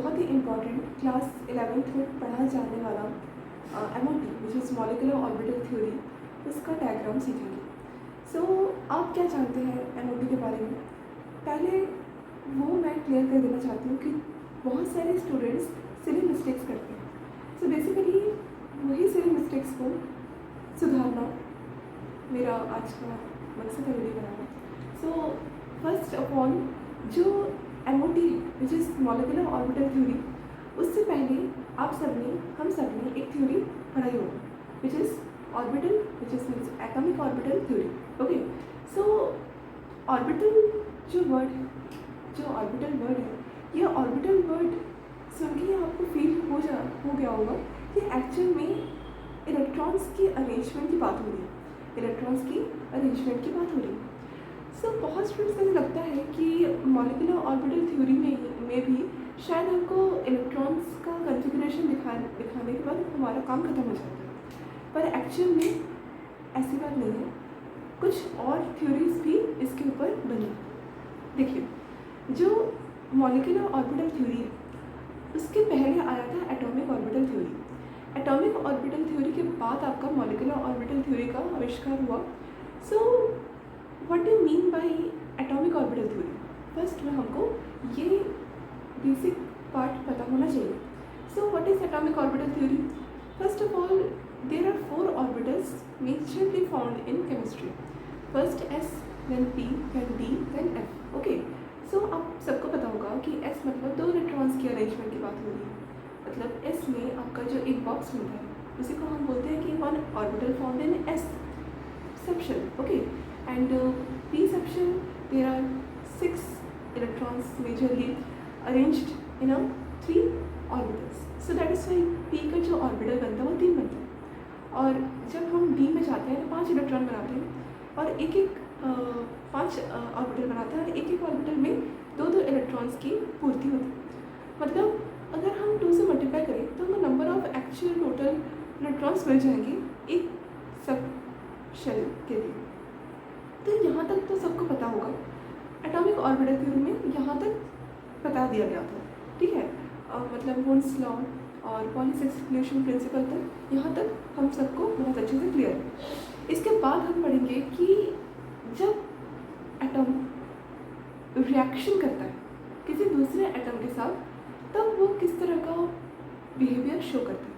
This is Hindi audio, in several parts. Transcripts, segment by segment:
बहुत ही इम्पॉर्टेंट क्लास 11th में पढ़ा जाने वाला MOT which is molecular orbital theory, उसका डायग्राम सीखेंगे। सो आप क्या जानते हैं MOT के बारे में? पहले वो मैं क्लियर कर देना चाहती हूँ कि बहुत सारे स्टूडेंट्स सिली मिस्टेक्स करते हैं। सो बेसिकली वही सिली मिस्टेक्स को सुधारना मेरा आज का मकसद है video banana. So first of all जो MOT है which is molecular orbital theory, उससे पहले हम सब ने एक थ्योरी पढ़ाई होगी which is orbital, which is means atomic orbital theory. Okay, so orbital जो ऑर्बिटल वर्ड है, ये ऑर्बिटल वर्ड सुन के आपको फील हो गया होगा कि एक्चुअल में इलेक्ट्रॉन्स की अरेंजमेंट की बात हो रही है। सो बहुत स्टूडेंट्स को लगता है कि मॉलिक्यूलर ऑर्बिटल थ्योरी में भी शायद हमको इलेक्ट्रॉन्स का कॉन्फ़िगरेशन दिखाने के बाद हमारा काम खत्म हो जाता है, पर एक्चुअल में ऐसी बात नहीं है। कुछ और थ्योरीज भी इसके ऊपर बनी। देखिए, जो मॉलिक्यूलर ऑर्बिटल थ्योरी है उसके पहले आया था atomic orbital theory. Atomic orbital theory के बाद आपका मॉलिक्यूलर ऑर्बिटल थ्योरी का आविष्कार हुआ। So what do mean by atomic orbital theory? First में हमको ये बेसिक पार्ट पता होना चाहिए। So what is atomic orbital theory? First of all there are 4 orbitals majorly found in chemistry. First S, then P, then D, then F. Okay, so आप सबको पता होगा कि S मतलब 2 इलेक्ट्रॉन्स की अरेंजमेंट की बात हो रही है। मतलब S में आपका जो एक बॉक्स मिलता है उसी को हम बोलते हैं कि 1 orbital found in S section. Okay, and P section there are 6 electrons majorly arranged in 3 orbitals. So that is why P का जो ऑर्बिटल बनता है वो 3 बनता है। और जब हम D में जाते हैं तो 5 इलेक्ट्रॉन बनाते हैं और एक 5 ऑर्बिटल बनाते हैं और एक ऑर्बिटल में 2 इलेक्ट्रॉन्स की पूर्ति होती है। मतलब अगर हम 2 से मल्टीप्लाई करें तो हमें number of actual total electrons मिल जाएंगे एक सब शेल के लिए। तो यहाँ तक तो सबको पता होगा। एटॉमिक ऑर्बिटल थ्योरी में यहाँ तक बता दिया गया था, ठीक है। मतलब वोन्स लॉ और पॉली एक्सक्लूशन प्रिंसिपल तक यहाँ तक हम सबको बहुत अच्छे से क्लियर है। इसके बाद हम पढ़ेंगे कि जब एटम रिएक्शन करता है किसी दूसरे एटम के साथ तब वो किस तरह का बिहेवियर शो करता है।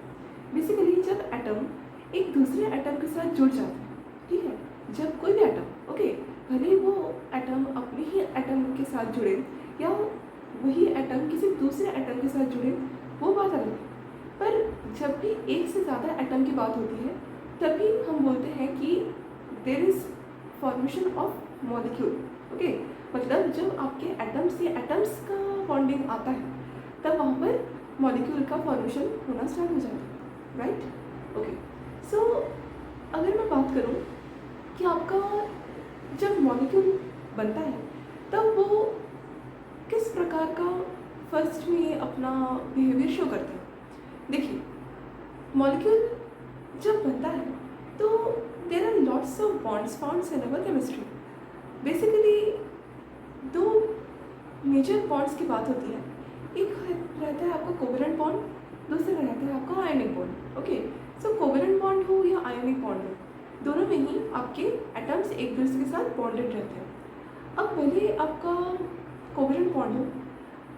बेसिकली जब एटम एक दूसरे एटम के साथ जुड़ जाता है, ठीक है, जब कोई भी एटम, ओके, भले वो एटम अपने ही एटम के साथ जुड़े या वही एटम किसी दूसरे एटम के साथ जुड़े, वो बात अलग है। पर जब भी एक से ज़्यादा एटम की बात होती है तभी हम बोलते हैं कि there is formation of molecule. Okay, मतलब जब आपके एटम्स या एटम्स का बॉन्डिंग आता है तब वहाँ पर मॉलिक्यूल का फॉर्मेशन होना स्टार्ट हो जाता है, राइट। ओके, सो अगर मैं बात करूँ कि आपका जब मॉलिक्यूल बनता है तब वो किस प्रकार का फर्स्ट में अपना बिहेवियर शो करता है। देखिए, मॉलिक्यूल जब बनता है तो there are lots of bonds found in our chemistry. Basically 2 major bonds की बात होती है। एक रहता है आपका कोवेलेंट बॉन्ड, दूसरा रहता है आपका आयनिक बॉन्ड। ओके, सो कोवेलेंट बॉन्ड हो या आयनिक बॉन्ड हो, दोनों में ही आपके एटम्स एक दूसरे के साथ बॉन्डेड रहते हैं। अब भले आपका कोवेलेंट बॉन्ड हो,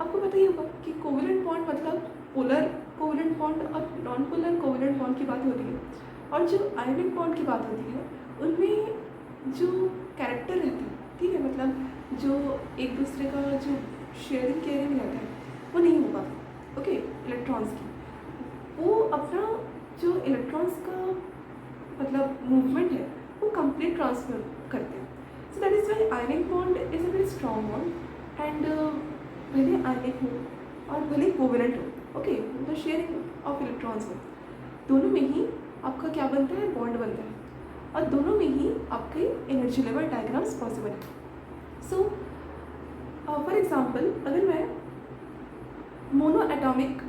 आपको पता ही होगा कि कोवेलेंट बॉन्ड मतलब पोलर कोवेलेंट बॉन्ड और नॉन पोलर कोवेलेंट बॉन्ड की बात होती है। और जो आयनिक बॉन्ड की बात होती है उनमें जो कैरेक्टर रहता है, ठीक है, मतलब जो एक दूसरे का जो शेयरिंग केयरिंग रहता है वो नहीं हो पाता। ओके, इलेक्ट्रॉन्स की वो अपना जो इलेक्ट्रॉन्स का मतलब मूवमेंट है वो कंप्लीट ट्रांसफर करते हैं। सो that is Y ionic bond is a very strong bond. And भले आयनिक हो और भले कोवेलेंट हो, okay, the sharing of electrons हो, दोनों में ही आपका क्या बनता है, बॉन्ड बनता है और दोनों में ही आपके एनर्जी लेवल डायग्राम्स पॉसिबल है। सो फॉर एग्जांपल अगर मैं मोनो एटॉमिक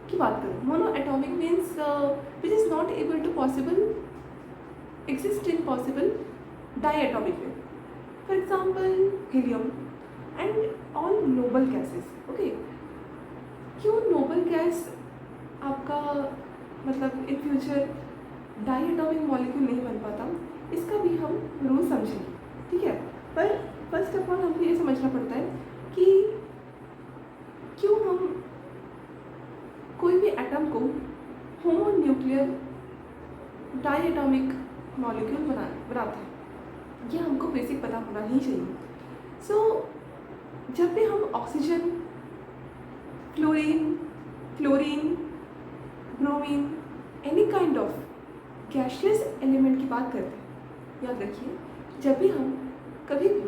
की बात करूँ, mono atomic means which is not able to possible exist in possible diatomic way. For example, helium and all noble gases. Okay, क्यों नोबल गैस आपका मतलब इन फ्यूचर डाइएटॉमिक मॉलिक्यूल नहीं बन पाता, इसका भी हम रूल समझेंगे, ठीक है। पर फर्स्ट ऑफ ऑल हमको ये समझना पड़ता है कि क्यों हम कोई भी एटम को होमोन्यूक्लियर डाइएटॉमिक मॉलिक्यूल बनाते हैं, ये हमको बेसिक पता होना ही चाहिए। सो जब भी हम oxygen, chlorine, bromine, any kind of gaseous element की बात करते हैं, याद रखिए जब भी हम कभी भी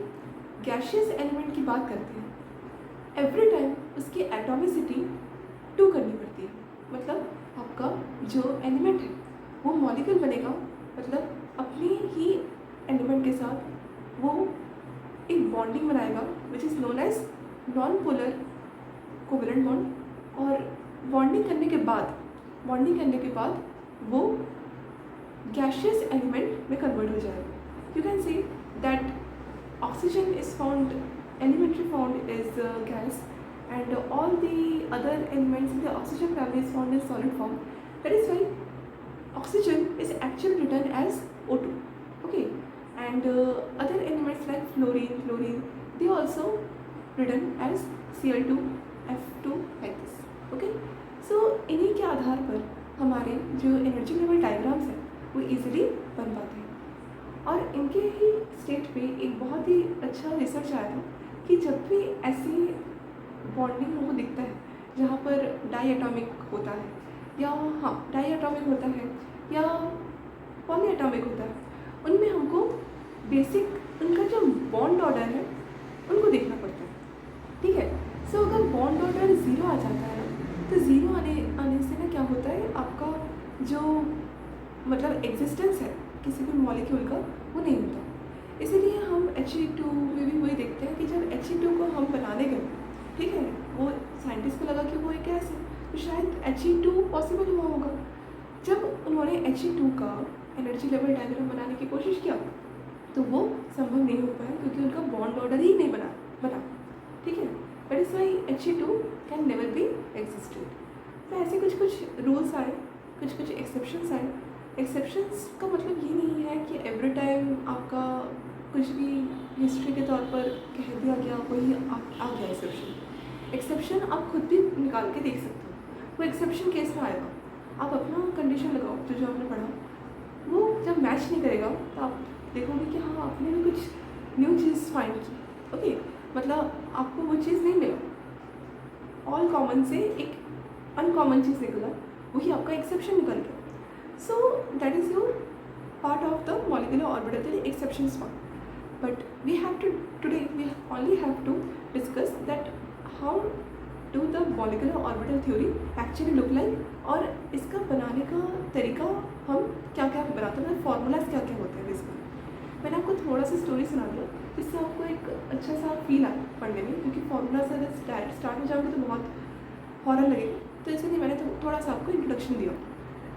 गैशियस एलिमेंट की बात करते हैं, एवरी टाइम उसकी एटॉमिसिटी 2 करनी पड़ती है। मतलब आपका जो एलिमेंट है वो मॉलिक्यूल बनेगा, मतलब अपने ही एलिमेंट के साथ वो एक बॉन्डिंग बनाएगा which is known as non polar covalent bond, और बॉन्डिंग करने के बाद वो गैशियस एलिमेंट में कन्वर्ट हो जाएगा। You can see that oxygen is found, elementary found is gas, and all the other elements in the oxygen family is found in solid form. That is why oxygen is actually written as O2, okay, and other elements like fluorine, they also written as Cl2, F2 like this, okay. So इन्हीं के आधार पर हमारे जो एनर्जी लेवल डायग्राम्स हैं वो इजीली बन पाते हैं। और इनके ही स्टेट पे एक बहुत ही अच्छा रिसर्च आया था कि जब भी ऐसे बॉन्डिंग हमको दिखता है जहाँ पर डाइएटॉमिक होता है, या डाइएटॉमिक होता है या पॉलीएटॉमिक होता है, उनमें हमको बेसिक उनका जो बॉन्ड ऑर्डर है उनको देखना पड़ता है, ठीक है। सो अगर बॉन्ड ऑर्डर 0 आ जाता है ना, तो 0 आने से ना क्या होता है, आपका जो मतलब एग्जिस्टेंस है किसी भी मॉलिक्यूल का वो नहीं होता। इसीलिए हम He2 में भी वही देखते हैं कि जब He2 को हम बनाने गए, ठीक है, वो साइंटिस्ट को लगा कि वो एक गैस है, तो शायद He2 पॉसिबल हुआ होगा। जब उन्होंने He2 का एनर्जी लेवल डायग्राम बनाने की कोशिश किया तो वो संभव नहीं हो पाया, क्योंकि उनका बॉन्ड ऑर्डर ही नहीं बना, ठीक है। That is Y He2 can never be existed. तो ऐसे कुछ रूल्स आए, कुछ एक्सेप्शंस आए। एक्सेप्शंस का मतलब ये नहीं है कि एवरी टाइम आपका कुछ भी हिस्ट्री के तौर पर कह दिया गया वही आ गया एक्सेप्शन आप खुद भी निकाल के देख सकते हो। वो एक्सेप्शन केस में आएगा, आप अपना कंडीशन लगाओ, तो जो आपने पढ़ा वो जब मैच नहीं करेगा तो आप देखोगे कि हाँ आपने भी कुछ न्यू चीज़ फाइंड की, ओके, मतलब आपको वो चीज़ नहीं मिला, ऑल कॉमन से एक अनकॉमन चीज़ निकला, वही आपका एक्सेप्शन निकल गया। So that is your part of the molecular orbital theory, exceptions part. But we only have to discuss that how do the molecular orbital theory actually look like, और इसका बनाने का तरीका हम क्या क्या बनाते हैं, फॉर्मूलाज क्या क्या होते हैं इसका। मैंने आपको थोड़ा सा स्टोरी सुना दिया जिससे आपको एक अच्छा सा फील आए पढ़ने में, क्योंकि फॉर्मूलाज अगर स्टार्ट हो जाओगे तो बहुत हॉरर लगेगा, तो इसलिए मैंने थोड़ा सा आपको इंट्रोडक्शन दिया।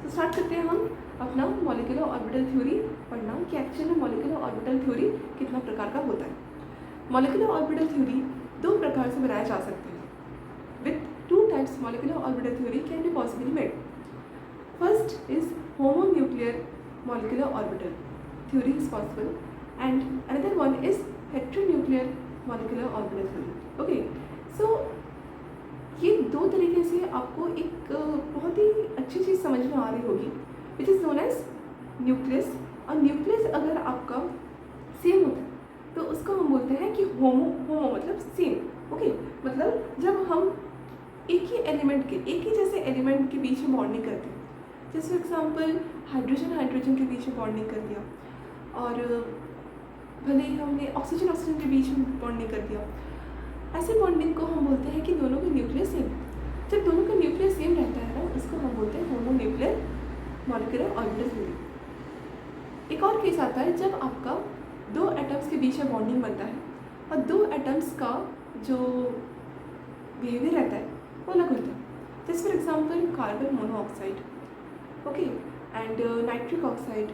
तो स्टार्ट करते हैं हम अपना मॉलिक्यूलर ऑर्बिटल थ्योरी पढ़ना कि एक्चुअली में मॉलिक्यूलर ऑर्बिटल थ्योरी कितना प्रकार का होता है। मॉलिक्यूलर ऑर्बिटल थ्योरी 2 प्रकार से बनाया जा सकते हैं। With 2 types molecular orbital theory can be possibly made. First is homonuclear molecular orbital theory is possible, and another one is heteronuclear molecular orbital theory, okay. So ये 2 तरीके से आपको एक बहुत ही अच्छी चीज़ समझ में आ रही होगी, which is known as nucleus. और न्यूक्लियस अगर आपका सेम होता है तो उसको हम बोलते हैं कि होमो मतलब सेम, ओके। मतलब जब हम एक ही जैसे एलिमेंट के बीच में बॉन्डिंग करते हैं, जैसे फॉर एग्जाम्पल हाइड्रोजन के बीच में बॉन्डिंग कर दिया, और भले ही हमने ऑक्सीजन के बीच में बॉन्डिंग कर दिया, ऐसे बॉन्डिंग को हम बोलते हैं कि दोनों का न्यूक्लियस सेम। जब दोनों का न्यूक्लियस सेम रहता है ना, उसको हम बोलते हैं होमोन्यूक्लियर मॉलिक्यूलर ऑर्बिटल थ्योरी। एक और केस आता है जब आपका 2 एटम्स के बीच में बॉन्डिंग बनता है और 2 एटम्स का जो बिहेवियर रहता है वो अलग होता है। जैसे for example carbon monoxide, okay, and nitric oxide,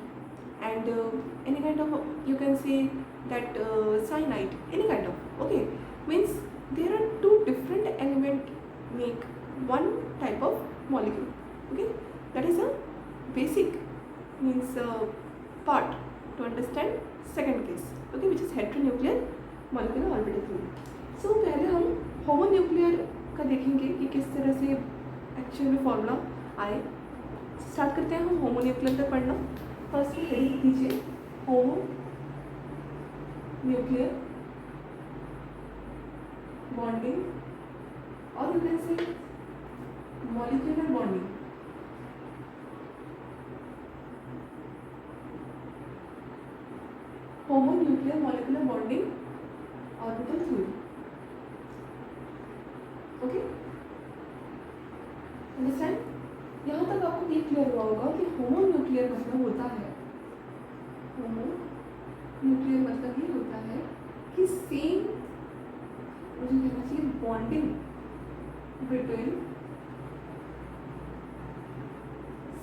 and any kind of, you can say that cyanide, any kind of, okay, means there are 2 different element make one type of molecule. Okay, that is a basic means part to understand second case. Okay, which is heteronuclear molecular orbital theory. So पहले हम होमोन्यूक्लियर का देखेंगे कि किस तरह से एक्चुअल में फॉर्मूला आए. स्टार्ट करते हैं हम होमोन्यूक्लियर तक पढ़ना. फर्स्ट हेडिंग दीजिए होमोन्यूक्लियर बॉन्डिंग और you can say molecular bonding. Homonuclear molecular bonding orbital theory. Okay, understand. यहाँ तक आपको ये क्लियर हुआ होगा कि होमोन्यूक्लियर मतलब होता है, होमोन्यूक्लियर मतलब ये होता है कि सेम, मुझे कहना चाहिए bonding between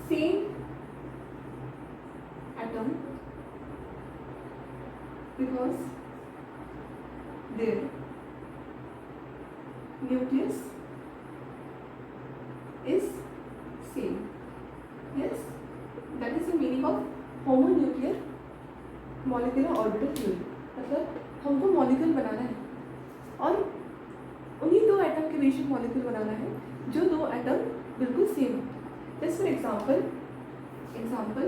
same atom because their nucleus is same. Yes, that is the meaning of homonuclear molecular orbital theory. मतलब हमको मॉलिक्यूल बनाना है और उन्हीं दो एटम के बीच में मॉलिक्यूल बनाना है जो दो एटम बिल्कुल सेम हो. जैसे for example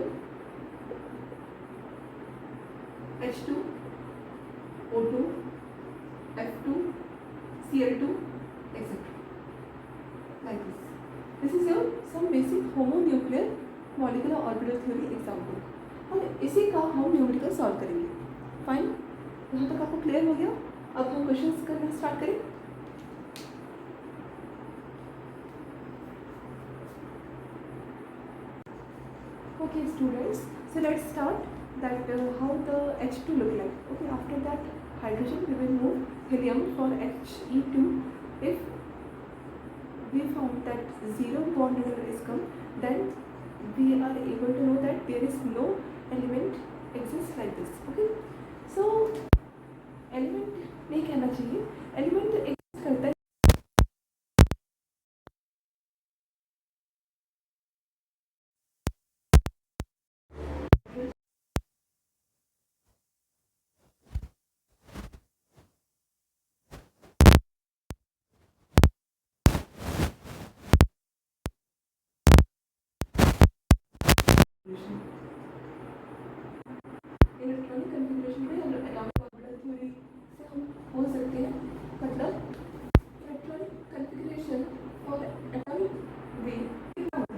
H2, O2, F2, Cl2, etc. Like this. This is your some basic homonuclear molecular orbital theory example. और इसी का हम न्यूमेरिकल सॉल्व करेंगे. फाइन, यहाँ तक आपको क्लियर हो गया. अब हम क्वेश्चंस करना स्टार्ट करें. Okay students, so let's start that how the H2 look like. Okay, after that hydrogen we will move helium for He2. If we found that zero bond order is come, then we are able to know that there is no element exists like this. Okay, so element नहीं कहना चाहिए, element exist करता है. इलेक्ट्रॉनिक कन्फिग्रेशन में एटॉमिक ऑर्बिटल थ्योरी से हम बोल सकते हैं. मतलब इलेक्ट्रॉनिक कन्फिग्रेशन और एटॉमिक वे क्या होता है.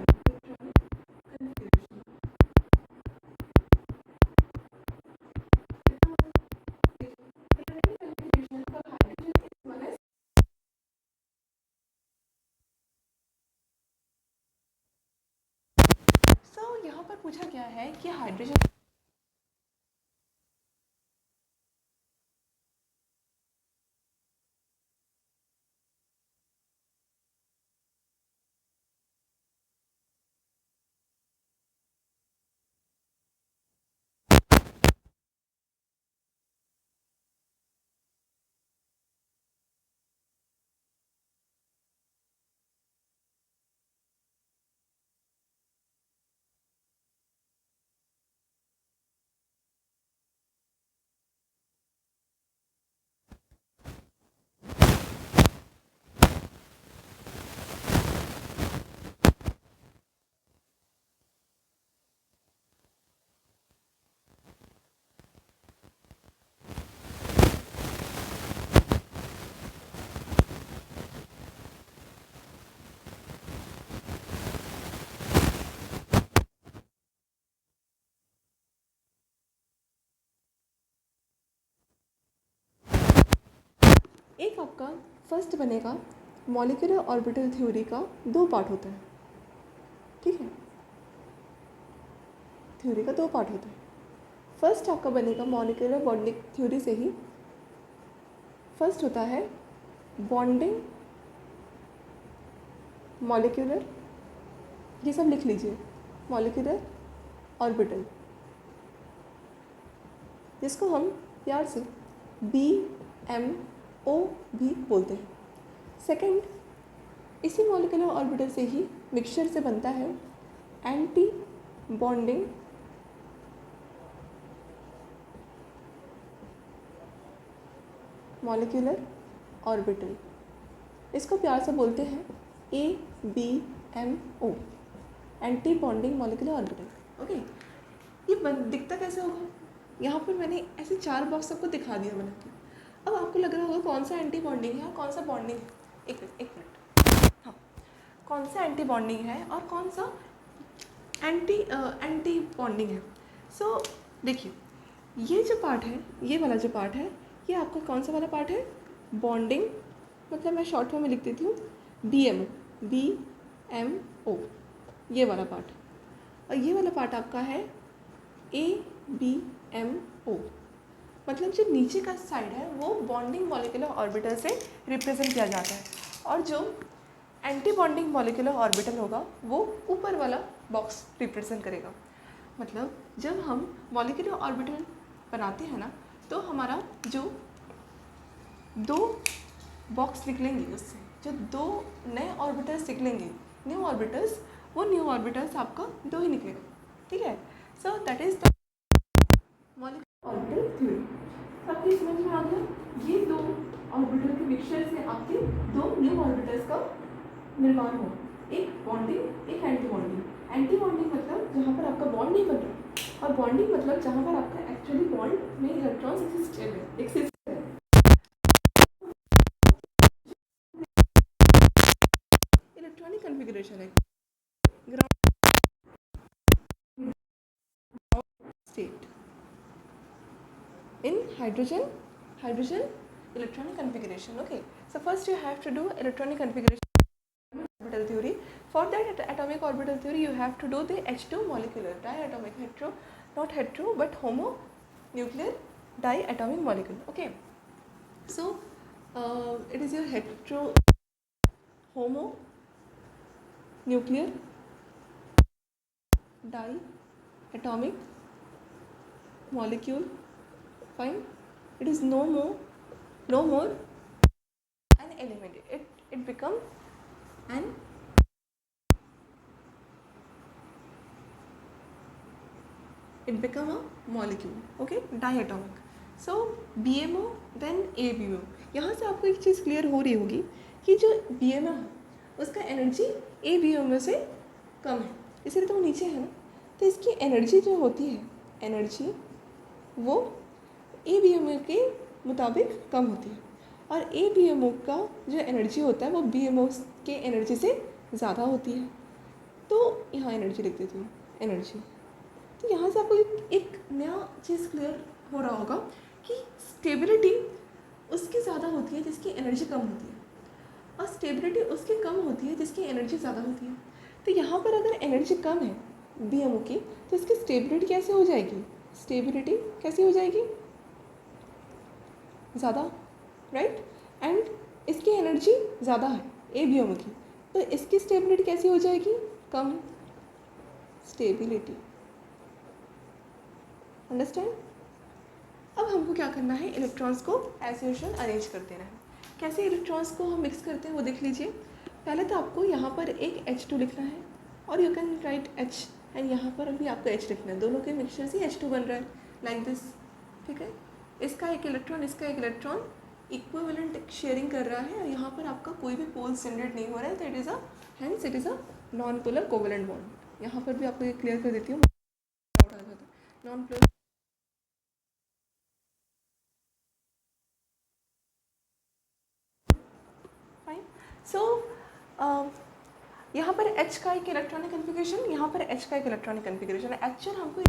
So यहाँ पर पूछा गया है कि हाइड्रोजन एक आपका फर्स्ट बनेगा मॉलिक्यूलर ऑर्बिटल थ्योरी का दो पार्ट होता है. ठीक है, थ्योरी का दो पार्ट होता है. फर्स्ट आपका बनेगा मॉलिक्यूलर बॉन्डिंग थ्योरी से ही. फर्स्ट होता है बॉन्डिंग मॉलिक्यूलर, ये सब लिख लीजिए, मॉलिक्यूलर ऑर्बिटल, जिसको हम प्यार से BMO भी बोलते हैं. सेकंड इसी मॉलिक्यूलर ऑर्बिटल से ही मिक्सचर से बनता है एंटी बॉन्डिंग मॉलिक्यूलर ऑर्बिटल। इसको प्यार से बोलते हैं ABMO, anti bonding molecular orbital. Okay, ये दिखता कैसे होगा? यहाँ पर मैंने ऐसे 4 बॉक्स आपको दिखा दिया बना के। अब आपको लग रहा होगा कौन सा एंटी बॉन्डिंग है और कौन सा बॉन्डिंग है। एक मिनट, हाँ, कौन सा एंटी बॉन्डिंग है और कौन सा एंटी बॉन्डिंग है। सो देखिए, ये जो पार्ट है, ये वाला जो पार्ट है, ये आपका कौन सा वाला पार्ट है? बॉन्डिंग, मतलब मैं शॉर्ट में लिख देती हूँ BMO, ये वाला पार्ट। और ये वाला पार्ट आपका है ABMO, मतलब जो नीचे का साइड है वो बॉन्डिंग मॉलिक्यूलर ऑर्बिटल से रिप्रेजेंट किया जाता है, और जो एंटी बॉन्डिंग मॉलिक्यूलर ऑर्बिटल होगा वो ऊपर वाला बॉक्स रिप्रेजेंट करेगा। मतलब जब हम मॉलिक्यूलर ऑर्बिटल बनाते हैं ना, तो हमारा जो 2 बॉक्स निकलेंगे, उससे जो 2 नए ऑर्बिटल्स निकलेंगे, न्यू ऑर्बिटल्स, वो न्यू ऑर्बिटल्स आपका 2 ही निकलेगा। ठीक है, so that is the molecular orbital theory. सबकी समझ में आ गया? ये 2 ऑर्बिटल के मिक्सचर से आपके 2 न्यू ऑर्बिटल्स का निर्माण हो, एक बॉन्डिंग, एक एंटी बॉन्डिंग। एंटी बॉन्डिंग मतलब जहाँ पर आपका बॉन्ड नहीं बन रहा, और बॉन्डिंग मतलब जहाँ पर आपका एक्चुअली बॉन्ड में इलेक्ट्रॉन्स एक्सिस्ट है। इलेक्ट्रॉनिक कॉन्फ़िगरेशन है ground state in hydrogen electronic configuration. Okay, so first you have to do electronic configuration orbital theory. For that atomic orbital theory you have to do the H2 molecular diatomic hetero, not hetero but homo nuclear diatomic molecule. Okay, so it is your hetero homo nuclear diatomic molecule. Fine, it is no more an element, it become an a molecule. Okay, diatomic. So BMO then ABMO. यहाँ से आपको एक चीज़ क्लियर हो रही होगी कि जो BMO है उसका एनर्जी ABMO से कम है, इसलिए तो वो नीचे है ना, तो इसकी एनर्जी जो होती है, एनर्जी वो ABMO के मुताबिक कम होती है, और ABMO का जो एनर्जी होता है वो BMO के एनर्जी से ज़्यादा होती है। तो यहाँ एनर्जी लिख देती हूँ, एनर्जी। तो यहाँ से आपको एक नया चीज़ क्लियर हो रहा होगा कि स्टेबिलिटी उसकी ज़्यादा होती है जिसकी एनर्जी कम होती है, और स्टेबिलिटी उसकी कम होती है जिसकी एनर्जी ज़्यादा होती है। तो यहाँ पर अगर एनर्जी कम है BMO की, तो इसकी स्टेबिलिटी कैसे हो जाएगी? स्टेबिलिटी कैसी हो जाएगी? ज़्यादा, राइट। एंड इसकी एनर्जी ज़्यादा है ABMO की, तो इसकी स्टेबिलिटी कैसी हो जाएगी? कम स्टेबिलिटी। अंडरस्टैंड? अब हमको क्या करना है? इलेक्ट्रॉन्स को एज यूजुअल अरेंज कर देना है। कैसे इलेक्ट्रॉन्स को हम मिक्स करते हैं वो देख लीजिए। पहले तो आपको यहाँ पर एक H2 लिखना है, और you can write H, and यहाँ पर भी आपको H लिखना है। दोनों के मिक्सचर से H2 बन रहा है, लाइक दिस। ठीक है, इसका एक इलेक्ट्रॉन, इसका एक इलेक्ट्रॉन इक्विवेलेंट शेयरिंग कर रहा है, और यहाँ पर आपका कोई भी पोल्स जनरेट नहीं हो रहा है, तो it is a non polar covalent bond. यहाँ पर भी आपको ये क्लियर कर देती हूँ, नॉन पोलर। फाइन, सो यहाँ पर H का एक इलेक्ट्रॉनिक कन्फिगरेशन, यहाँ पर H का एक इलेक्ट्रॉनिक कन्फिगरेशन है। एक्चुअल हमको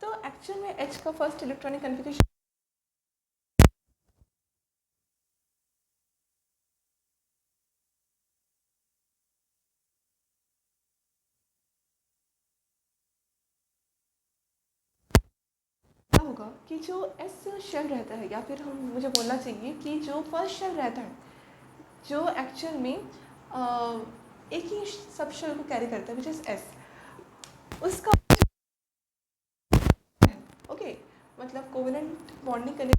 तो एक्चुअल में H का फर्स्ट इलेक्ट्रॉनिक कन्फिगरेशन क्या होगा कि जो S शेल रहता है, या फिर हम मुझे बोलना चाहिए कि जो फर्स्ट शेल रहता है, जो एक्चुअल में एक ही सब शेल को कैरी करता है, विच इज़ S, उसका ओके, मतलब कोवेलेंट बॉन्डिंग करने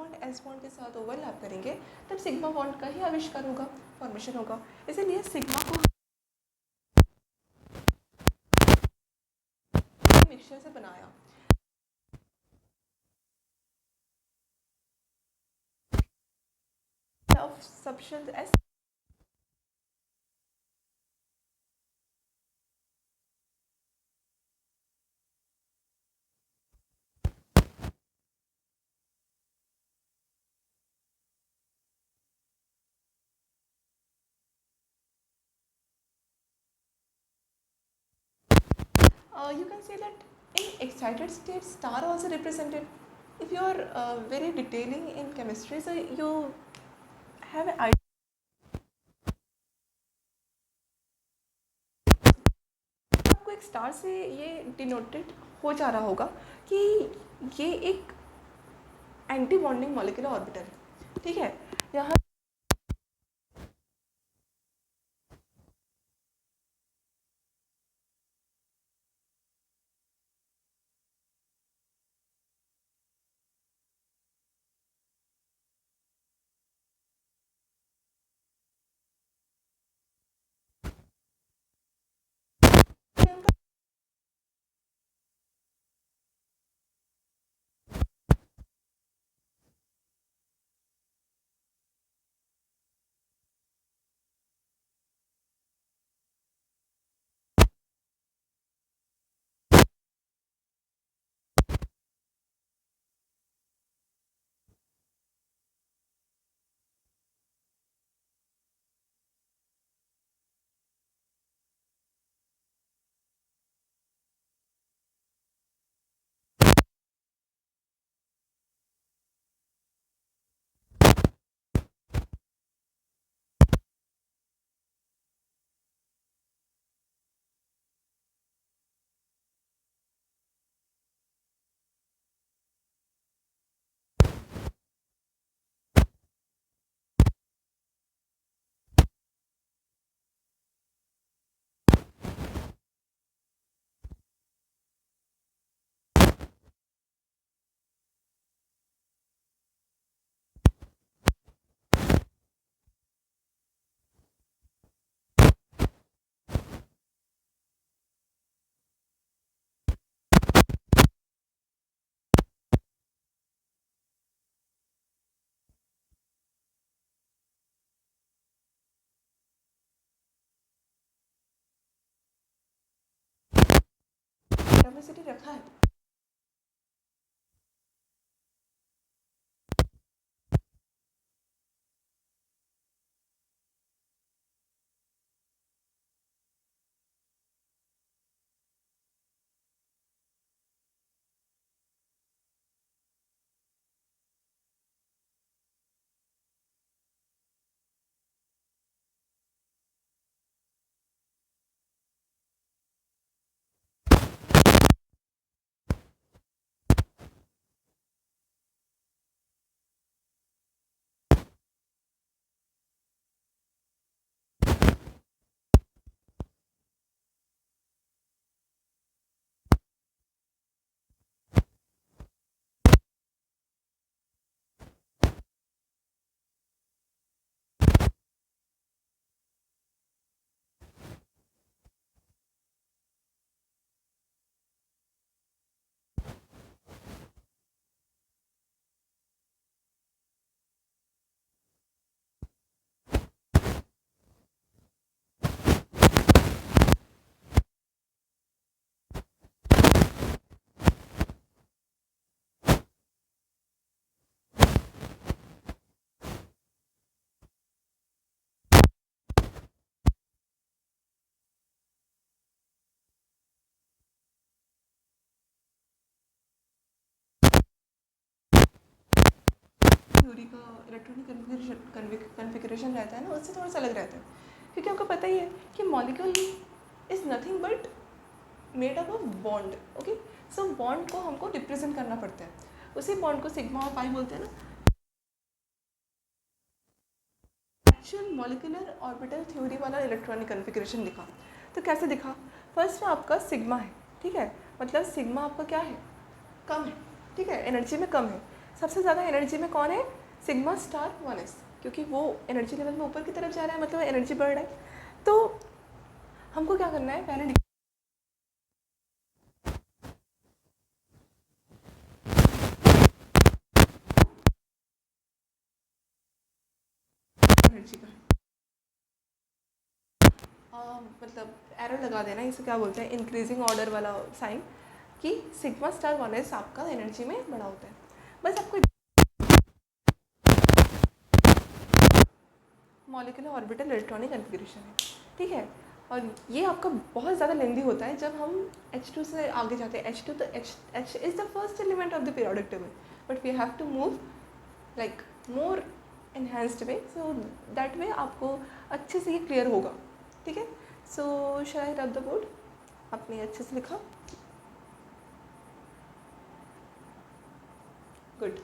बॉन्ड एस बॉन्ड के साथ ओवरलैप करेंगे तब सिग्मा बॉन्ड का ही आविष्कार होगा, फॉर्मेशन होगा। इसीलिए सिग्मा को मिक्सचर से बनाया। Of substance S you can say that in excited state star also represented. If you are very detailing in chemistry, so you have an idea. आपको एक स्टार से ये डिनोटेड हो जा रहा होगा कि ये एक एंटी बॉन्डिंग मॉलिक्यूलर ऑर्बिटल है, ठीक है। यहाँ कैपेसिटी रखा है, थ्योरी का इलेक्ट्रॉनिक कन्फिगरेशन रहता है ना, उससे थोड़ा सा अलग रहता है, क्योंकि आपको पता ही है कि molecule is nothing but made up of bond. Okay, so bond को हमको रिप्रेजेंट करना पड़ता है, उसी बॉन्ड को सिग्मा और पाई बोलते हैं ना। एक्चुअल मॉलिक्यूलर ऑर्बिटल थ्योरी वाला इलेक्ट्रॉनिक कन्फिगरेशन दिखा, तो कैसे दिखा? फर्स्ट में आपका सिग्मा है, ठीक है, मतलब सिग्मा आपका क्या है, कम है, ठीक है, एनर्जी में कम है। सबसे ज़्यादा एनर्जी में कौन है? सिग्मा स्टार 1s, क्योंकि वो एनर्जी लेवल में ऊपर की तरफ जा रहा है, मतलब एनर्जी बढ़ रहा है। तो हमको क्या करना है, पहले एनर्जी का मतलब एरो लगा देना, इसे क्या बोलते हैं, इंक्रीजिंग ऑर्डर वाला साइन, कि सिग्मा स्टार 1s आपका एनर्जी में बड़ा होता है। बस आपको मॉलिक्यूलर ऑर्बिटल इलेक्ट्रॉनिक कन्फिगरेशन है, ठीक है। और ये आपका बहुत ज़्यादा लेंदी होता है जब हम H2 से आगे जाते हैं। H2 तो H is the first element of the periodic table, but we have to move like more enhanced way, so that way आपको अच्छे से ये क्लियर होगा, ठीक है। सो शैल आई रब द बोर्ड, आपने अच्छे से लिखा, गुड।